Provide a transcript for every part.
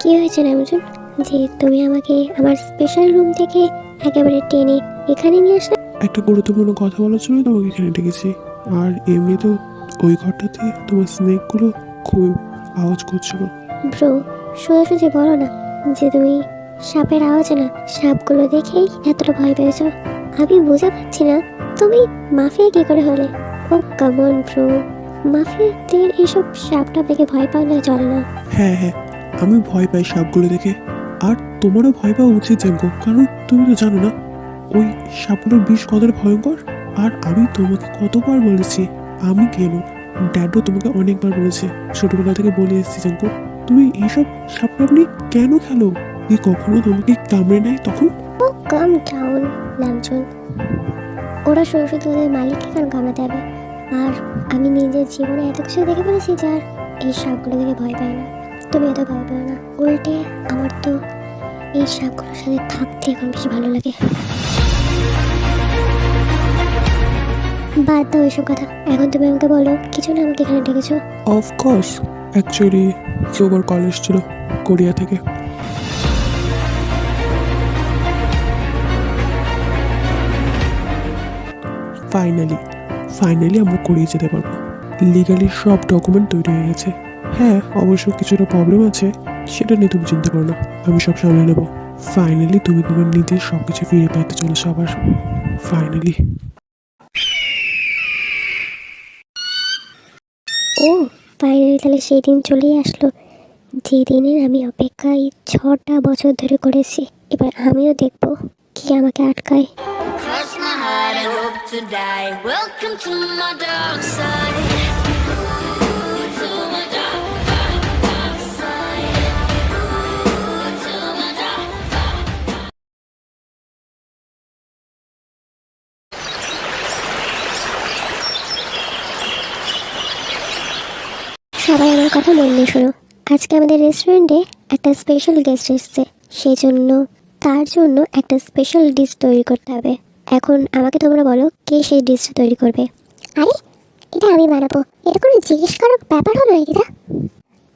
কি হয়েছে নামজুন যে তুমি আমাকে আমার স্পেশাল রুম থেকে একেবারে টেনে এখানে নিয়ে আসলে? একটা গুরুত্বপূর্ণ কথা বলার জন্য তোমাকে এখানে ডেকেছি। আর এমনিতেও ওই ঘরটাতে তোমার স্নেকগুলো খুব আওয়াজ করছিল। ব্রো, সোজাসুজি বলো না যে তুমি সাপের আওয়াজ না সাপগুলো দেখেই এতটা ভয় পেয়েছো। আমি বুঝে পাচ্ছি না তুমি মাফিয়া কি করে হলে। ও কামন ব্রো, মাফিয়াদের এইসব সাপটা দেখে ভয় পাওয়া চলে না। হ্যাঁ হ্যাঁ, আমি ভয় পাই সাপগুলো দেখে। আর তোমারও ভয় পাওয়া উচিত জানকো, কারণ তুমি তো জানো না ওই সাপগুলোর বিষ কতটা ভয়ঙ্কর। আর আমি তোমাকে কতবার বলেছি, আমি কেন, ড্যাডও তোমাকে অনেকবার বলেছে, ছোটবেলা থেকে বলে এসেছি জানকো, তুমি এইসব সাপ আপনি কেন খেলো? কি কখনো তোমাকে কামড়ে নেয় তখন? ও কাম ডাউন নামজুন, ওরা শুধু শুধু ওদের মালিককে কেন কামড়াতে হবে? আর আমি নিজের জীবনে এত কিছু দেখে ফেলেছি যার এই সাপগুলো দেখে ভয় পাই না। তুমি এত ভয় পাও না, উল্টে আমার তো এই সাপগুলোর সাথে থাকতে এখন বেশি ভালো লাগে। বাদ দাও এসব কথা, এখন তুমি আমাকে বলো কিছু না আমাকে এখানে ডেকেছো। অফকোর্স, অ্যাকচুয়ালি জোবার কলেজ ছিল কোরিয়া থেকে। ফাইনালি আমরা কোরিয়া যেতে পারবো। লিগালি সব ডকুমেন্ট তৈরি হয়ে গেছে। হ্যাঁ, অবশ্য কিছুটা প্রবলেম আছে, সেটা নিয়ে তুমি চিন্তা করো না, আমি সব সামলে নেবো। ফাইনালি তুমি তোমার নিজের সব কিছু ফিরে পেতে চলেছো আবার, ফাইনালি। ও ফাইনালি, তাহলে সেই দিন চলেই আসলো যে দিনের আমি অপেক্ষায় 6টা বছর ধরে করেছি। এবার আমিও দেখবো কি আমাকে আটকায়। Cross my heart and hope to die. Welcome to my dark side. To my dark side. To my dark. সবাই আমার কথা মন দিয়ে শোনো, আজকে আমাদের রেস্টুরেন্টে একটা স্পেশাল গেস্ট এসেছে, সেই জন্য তার জন্য একটা স্পেশাল ডিশ তৈরি করতে হবে। এখন আমাকে তোমরা বলো কে সেই ডিশটা তৈরি করবে। আরে এটা আমি বানাবো, এটা কোনো জিজ্ঞেস করার ব্যাপার হলো এটা?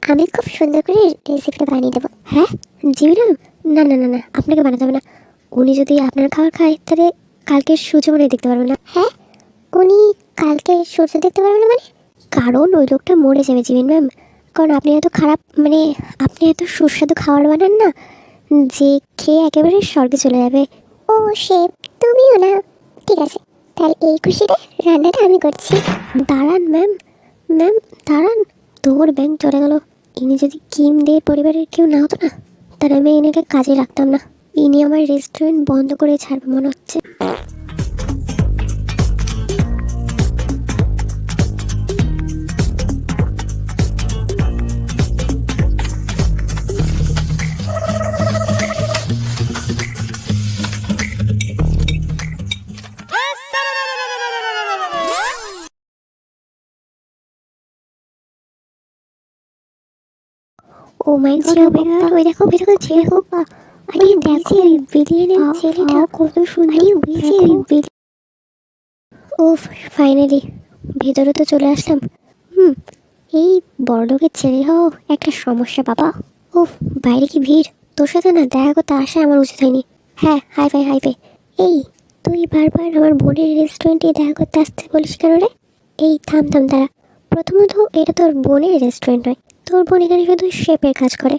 আমি খুব সুন্দর করে রেসিপিটা বানিয়ে দেবো। হ্যাঁ জিমিরাম, না না না না, আপনাকে বানাতে হবে না। উনি যদি আপনার খাবার খায় তাহলে কালকে সূর্য মনে দেখতে পারবেন না। হ্যাঁ, উনি কালকে সূর্য দেখতে পারবেন না মানে? কারণ ওই লোকটা মরে যাবে জিমিন ম্যাম, কারণ আপনি এত খারাপ, মানে আপনি এত সুস্বাদু খাবার বানান না যে খেয়ে একেবারে স্বর্গে চলে যাবে। ও শেফ, তুমিও না? ঠিক আছে, তাহলে এই খুশিতে রান্নাটা আমি করছি। দাঁড়ান ম্যাম, ম্যাম দাঁড়ান, তোর ব্যাংক চলে গেল। ইনি যদি কিম দের পরিবারের কেউ না হতো না, তাহলে আমি এনাকে কাজে রাখতাম না। ইনি আমার রেস্টুরেন্ট বন্ধ করে ছাড়বে মনে হচ্ছে। ও মাই গড, ওই দেখো ওই দেখো ছেলে হোক, আরে দেখো ওই বিলিয়নের ছেলেটা কত সুন্দর। ও ফাইনালি ভেতরে তো চলে আসলাম। এই বড়লোকের ছেলে হও একটা সমস্যা বাবা। ও বাইরে কি ভিড়, তোর সাথে না দেখা করতে আসা আমার উচিত হয়নি। হ্যাঁ হাই ফাই হাই ফাই। এই তুই বারবার আমার বোনের রেস্টুরেন্টে দেখা করতে আসতে বলিস কেন রে? এই থাম থাম দাঁড়া, প্রথমত এটা তোর বোনের রেস্টুরেন্ট নয়, তোর বোন এখানে শুধু শেফের কাজ করে।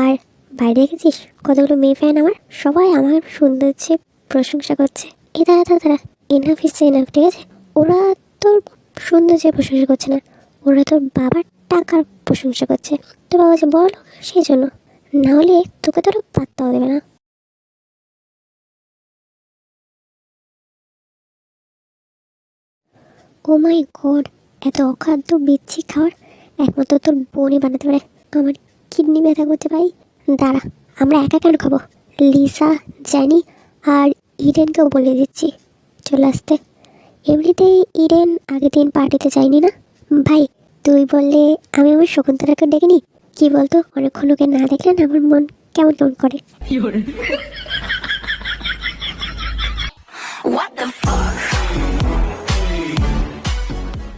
আর বাইরে দেখেছিস কতগুলো মেয়ে ফ্যান আমার, সবাই আমার সৌন্দর্যে প্রশংসা করছে। এ দাঁড়া দাঁড়া দাঁড়া, এনাফ ইস এনাফ, ঠিক আছে? ওরা তোর সৌন্দর্যের প্রশংসা করছে না, ওরা তোর বাবার টাকার প্রশংসা করছে। তোর বাবা যে বল সেই জন্য, নাহলে তোকে তোরা পাত্তাও দেবে না। ও মাই গড, এত অখাদ্য বিচ্ছি খাবার একমাত্র তোর বোনই বানাতে পারে। আমার কিডনি ব্যথা করতে ভাই। দাঁড়া, আমরা একা কেন খাবো, লিসা, জ্যানি আর ইডেনকেও বলে দিচ্ছি চলে আসতে। এমনিতেই ইডেন আগের দিন পার্টিতে যায়নি না ভাই, তুই বললে আমি আমার শকুন্তলাকে ডেকে নিই। কি বলতো, অনেকক্ষণ ওকে না দেখলে না আমার মন কেমন কেমন করে। What the fuck?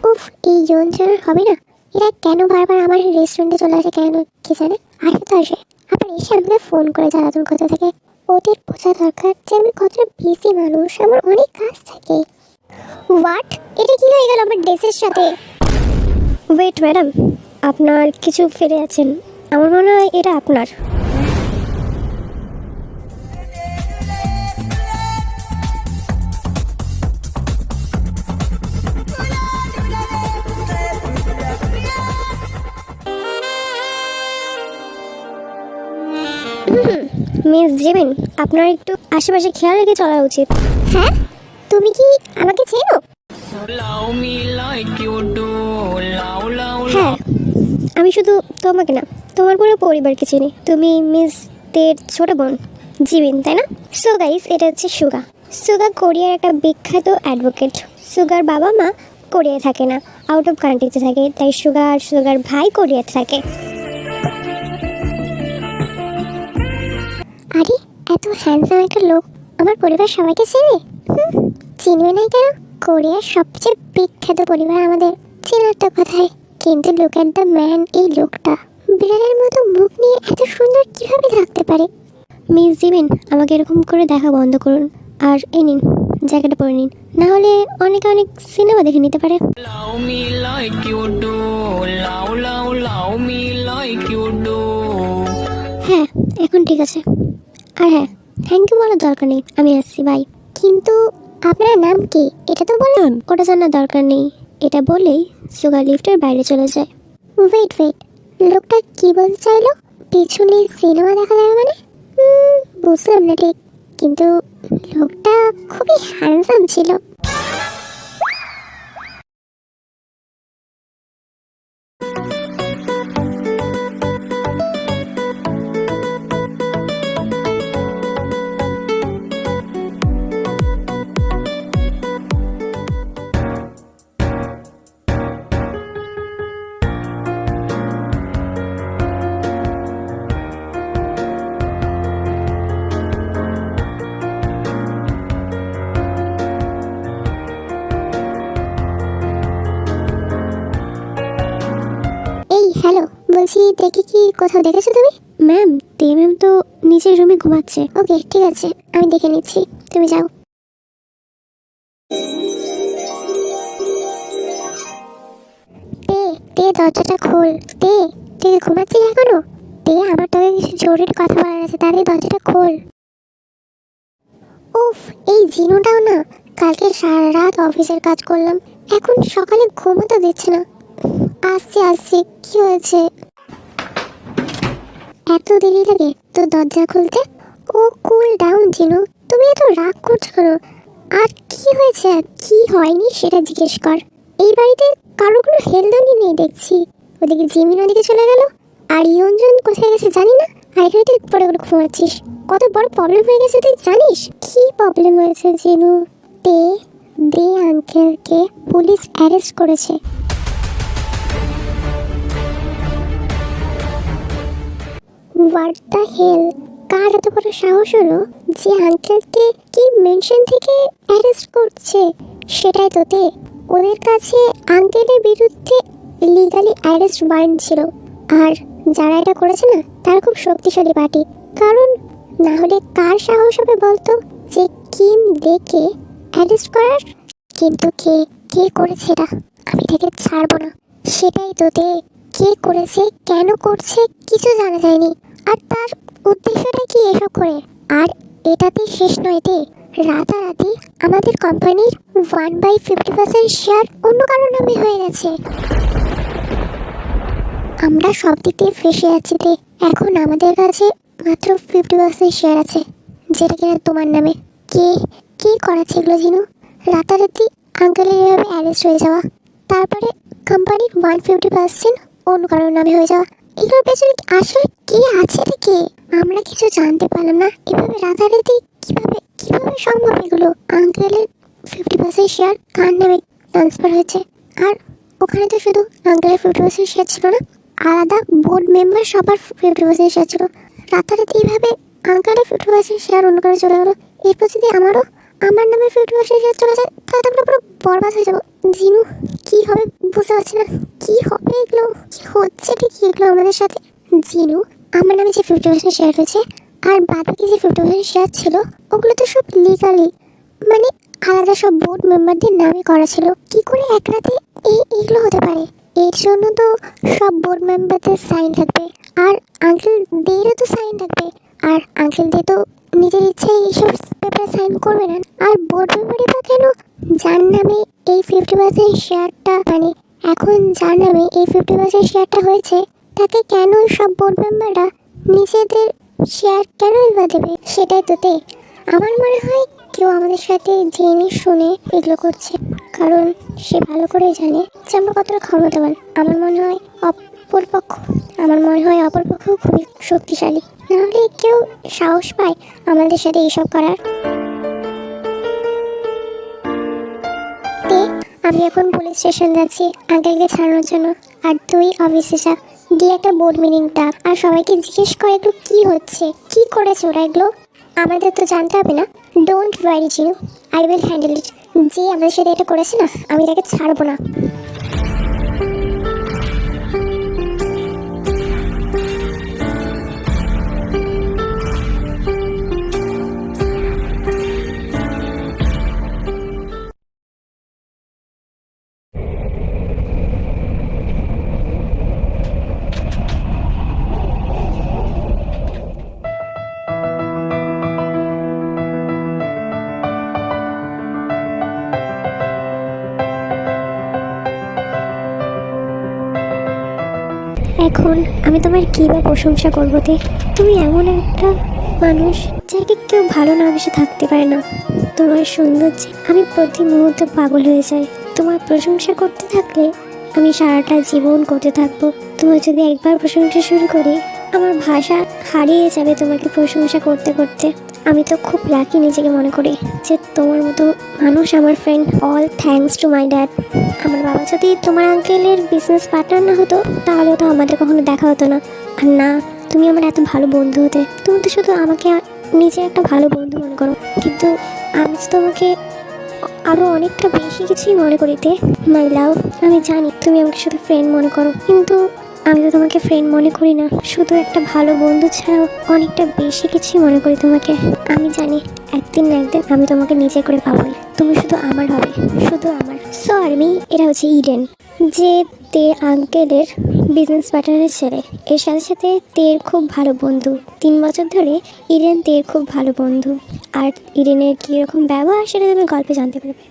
উফ, এই যন্ত্রণা হবে না? এরা কেন বারবার আমার রেস্টুরেন্টে চলে আসে কেন কে জানে? আসে তো আসে, আবার এসে আমাকে ফোন করে জ্বালাতন করতে থাকে। ওদের বোঝা দরকার যে আমি কতটা বিজি মানুষ, আমার অনেক কাজ থাকে। হোয়াট? এটা কি হয়ে গেল আমার ড্রেসের সাথে? ওয়েট ম্যাডাম, আপনার কিছু ফেলে আছেন, আমার মনে হয় এটা আপনার। মিস জিমিন, আপনার একটু আশেপাশে খেয়াল রেখে চলা উচিত। হ্যাঁ, তুমি কি আমাকে চেনো? Love me like you do. Love. হ্যাঁ, আমি শুধু তোমাকে না, তোমার পুরো পরিবারকে চিনি। তুমি মিস দের ছোট বোন জিমিন, তাই না? সো গাইস, এটা হচ্ছে সুগা। সুগা কোরিয়ার একটা বিখ্যাত অ্যাডভোকেট। সুগার বাবা মা কোরিয়ায় থাকে না, আউট অফ কান্ট্রিতে থাকে, তাই সুগা আর সুগার ভাই কোরিয়াতে থাকে। আরে, এত হ্যান্ডসাম একটা লোক আমার পরিবার সবাইকে চেনে। চিনবে না কেন? কোরিয়ার সবচেয়ে বিখ্যাত পরিবার আমাদের, চেনার তো কোথায়। কিন্তু লুক অ্যাট দ্য ম্যান, এই লোকটা বিড়ালের মতো মুখ নিয়ে এত সুন্দর কিভাবে থাকতে পারে? মিস জিমিন, আমাকে এরকম করে দেখা বন্ধ করুন, আর এই নিন জ্যাকেটটা পরে নিন, না হলে অনেকে অনেক সিনেমা দেখে নিতে পারে। Love me like you do. Love me like you do. হ্যাঁ, এখন ঠিক আছে। আর হ্যাঁ, থ্যাংক ইউ বলার দরকার নেই, আমি আসছি, বাই। কিন্তু আপনার নাম কি এটা তো বলুন। ওটা জানার দরকার নেই, এটা বলেই সুগার লিফটের বাইরে চলে যায়। ওয়েট, লোকটা কি বলতে চাইলো? পিছনে সিনেমা দেখা যাবে মানে? বুঝলাম না ঠিক, কিন্তু লোকটা খুবই হ্যান্ডসাম ছিল। এই হ্যালো, বলছি দেখি কি কোথাও দেখেছো তুমি? ম্যাম, ম্যাম তো নিচের রুমে ঘুমাচ্ছে। ওকে, ঠিক আছে, আমি দেখে নিচ্ছি, তুমি যাও। দরজাটা খোল। তুই ঘুমাচ্ছিস এখনো? আমার তোকে কিছু জরুরি কথা বলার আছে, তাড়াতাড়ি দরজাটা খোল। উফ, এই জিনুটাও না, কালকে সারা রাত অফিসের কাজ করলাম, এখন সকালে ঘুমোতে দিচ্ছে না। আসছি, কি হয়েছে? এত দেরি লাগে তোর দরজা খুলতে? ও কুল ডাউন জিনু, তুমি এত রাগ করছো কেন? আর কি হয়েছে, আর কি হয়নি সেটা জিজ্ঞেস কর। এই বাড়িতে কারো কোনো হেলদোলই নেই দেখছি। ওদিকে জিমিন ওদিকে চলে গেল, আর ইয়ঞ্জন কোথায় গেছে জানি না, আর এখানে তুই পরে করে ঘুমাচ্ছিস। কত বড় প্রবলেম হয়ে গেছে তুই জানিস? কি প্রবলেম হয়েছে জিনু? দে আঙ্কেলকে পুলিশ অ্যারেস্ট করেছে। What the hell? কার এত বড় সাহস হলো যে আঙ্কেলকে কি মেনশন থেকে অ্যারেস্ট করছে? সেটাই তো ওদের কাছে আঙ্কেলের বিরুদ্ধে লিগালি অ্যারেস্ট ওয়ারেন্ট ছিল, আর যারা এটা করেছে না তারা খুব শক্তিশালী পার্টি। কারণ না হলে কার সাহস হবে বলতো যে কিম দেখে অ্যারেস্ট করার? কিন্তু কে করেছে এটা আমি থেকে ছাড়বো না। সেটাই তো কে করেছে, কেন করছে কিছু জানা যায়নি, আর তার উদ্দেশ্যটা কি এসব করে। আর এটাতেই শেষ নয় রাতারাতি আমাদের কোম্পানির 1/50% শেয়ার অন্য কারোর নামে হয়ে গেছে। আমরা সব দিক দিয়ে ফেসে যাচ্ছি এখন আমাদের কাছে মাত্র 50% শেয়ার আছে, যেটা কিনা তোমার নামে। কে করাচ্ছে এগুলো জিনু? রাতারাতি আঙ্কেলের এভাবে অ্যারেস্ট হয়ে যাওয়া, তারপরে কোম্পানির 150% অন্য কারোর নামে হয়ে যাওয়া, এগুলোর পেছনে আসলে কে আছে কে আমরা কিছু জানতে পারলাম না। এভাবে রাতারাতি কিভাবে সম্ভব এগুলো? আঙ্কেলের 50% শেয়ার কার নামে ট্রান্সফার হয়েছে? আর ওখানে তো শুধু আঙ্কেলের 50% শেয়ার ছিল না, আলাদা বোর্ড মেম্বার সবার 50% শেয়ার ছিল। রাতারাতি এইভাবে আঙ্কেলের 50% শেয়ার অন্য কারো চলে গেলো। এরপর যদি আমার নামে 50% শেয়ার চলে যায়, তাহলে আমরা পুরো বরবাদ হয়ে যাবো। জিনু, কি হবে বুঝতে পারছি না, কি হবে এগুলো, কি হচ্ছে কি এগুলো আমাদের সাথে? জিনু, আমার নামে যে 50% শেয়ার হয়েছে আর বাকি যে 50% শেয়ার ছিল ওগুলো তো সব লিগালি, মানে আলাদা সব বোর্ড মেম্বারদের নামে করা ছিল। কি করে এক রাতে এইগুলো হতে পারে? এর জন্য তো সব বোর্ড মেম্বারদের সাইন থাকবে, আর আঙ্কেল দেরও তো সাইন থাকবে। আর আঙ্কেল দে তো নিজের ইচ্ছায় এইসব পেপারে সাইন করবে না। আর বোর্ড মেম্বারই বা কেন? যার নামে এই 50% শেয়ারটা, মানে এখন যার নামে এই 50% শেয়ারটা হয়েছে, তাকে কেন সব বোর্ড মেম্বাররা নিজেদের শেয়ার কেনই বা দেবে? সেটাই তো তে আমার মনে হয় কেউ আমাদের সাথে জেনে শুনে এগুলো করছে, কারণ সে ভালো করেই জানে যে আমরা কতটা ক্ষমতাবান। আমার মনে হয় অপরপক্ষ খুবই শক্তিশালী, নাহলে কেউ সাহস পায় আমাদের সাথে এইসব করার। তে আমি এখন পুলিশ স্টেশন যাচ্ছি আঙ্কেলকে ছাড়ানোর জন্য, আর তুই অফিসে যা, গিয়ে একটা বোর্ড মিটিং ডাক আর সবাইকে জিজ্ঞেস করে এগুলো কি হচ্ছে, কি করেছে ওরা এগুলো। আমাদের তো জানতে হবে না। Don't worry Jinu, I will handle it. যে আমাদের সাথে এটা করেছে না, আমি তাকে ছাড়বো না। এখন আমি তোমার কী বা প্রশংসা করবো তে? তুমি এমন একটা মানুষ যাকে কেউ ভালো না বেশি থাকতে পারে না। তোমার সৌন্দর্যে আমি প্রতি মুহূর্তে পাগল হয়ে যাই। তোমার প্রশংসা করতে থাকলে আমি সারাটা জীবন করতে থাকবো। তোমার যদি একবার প্রশংসা শুরু করি, আমার ভাষা হারিয়ে যাবে তোমাকে প্রশংসা করতে করতে। আমি তো খুব লাকি নিজেকে মনে করি যে তোমার মতো মানুষ আমার friend. All thanks to my dad. আমার বাবা যদি তোমার আঙ্কেলের বিজনেস পার্টনার না হতো, তাহলে তো আমাদের কখনো দেখা হতো না। আর না, তুমি আমার এত ভালো বন্ধু হতে। তুমি তো শুধু আমাকে নিজে একটা ভালো বন্ধু মনে করো, কিন্তু আমি তো তোমাকে আরও অনেকটা বেশি কিছুই মনে করিতে। মাই লাভ, আমি জানি তুমি আমাকে শুধু ফ্রেন্ড মনে করো, কিন্তু আমি তো তোমাকে ফ্রেন্ড মনে করি না, শুধু একটা ভালো বন্ধু ছাড়াও অনেকটা বেশি কিছুই মনে করি তোমাকে। আমি জানি একদিন না একদিন আমি তোমাকে নিজে করে পাবোই। তুমি শুধু আমার হবে, শুধু আমার। সো আর্মি, এরা হচ্ছে ইডেন, যে তে আঙ্কেলের বিজনেস পার্টনারের ছেলে। এর সাথে সাথে তের খুব ভালো বন্ধু। 3 বছর ধরে ইডেন তের খুব ভালো বন্ধু। আর ইডেনের কীরকম ব্যবহার সেটা তুমি গল্পে জানতে পারবে।